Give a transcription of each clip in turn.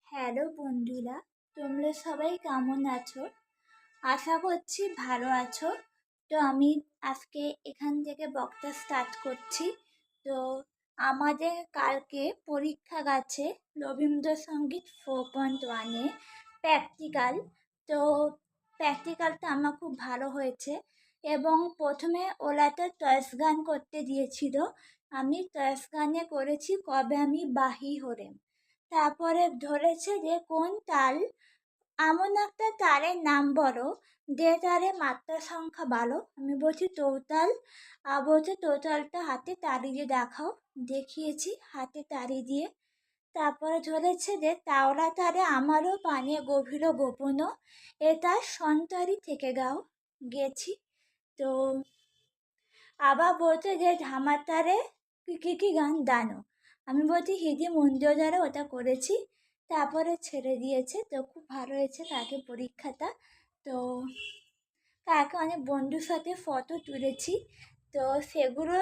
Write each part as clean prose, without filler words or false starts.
Hello বন্ধুরা, তোমরা সবাই কেমন আছো? আশা করছি ভালো আছো। তো আমি আজকে এখান থেকে বক্তা স্টার্ট করছি। তো আমাদের কালকে পরীক্ষা গেছে রবীন্দ্রসঙ্গীত 4.1-এ প্র্যাকটিক্যাল। তো প্র্যাকটিক্যালটা আমার খুব ভালো হয়েছে এবং প্রথমে ওরা একটা চয়েস গান করতে দিয়েছিল। আমি চয়েস গানে করেছি কবে আমি বাহি হরেম। তারপরে ধরেছে যে কোন তাল, এমন একটা তারের নাম বলো যে তারে মাত্রা সংখ্যা ভালো। আমি বলছি চৌতাল। বলছে চৌতালটা হাতে তালি দিয়ে দেখাও। দেখিয়েছি হাতে তালি দিয়ে। তারপরে ধরেছে যে তাওলা তারে আমারও পানে গভীর গোপন, এটা সন্তারি থেকে গাও। গেছি। তো আবার বলছে যে ঝামাতারে কি গান দানো। আমি বলছি হিদি মঞ্জুদারে ওটা করেছি। তারপরে ছেড়ে দিয়েছে। তো খুব ভালো হয়েছে কালকে পরীক্ষাটা। তো কালকে অনেক বন্ধুর সাথে ফটো তুলেছি। তো সেগুলো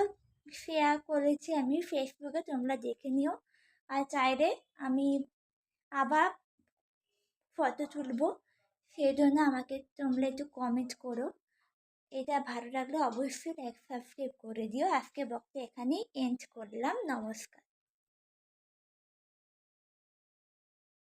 শেয়ার করেছি আমি ফেসবুকে, তোমরা দেখে নিও। আর চাইলে আমি আবার ফটো তুলবো, সেই জন্য আমাকে তোমরা একটু কমেন্ট করো। এটা ভালো লাগলে অবশ্যই লাইক সাবস্ক্রাইব করে দিও। আজকে বক্তা এখানেই এন্ড করলাম। নমস্কার।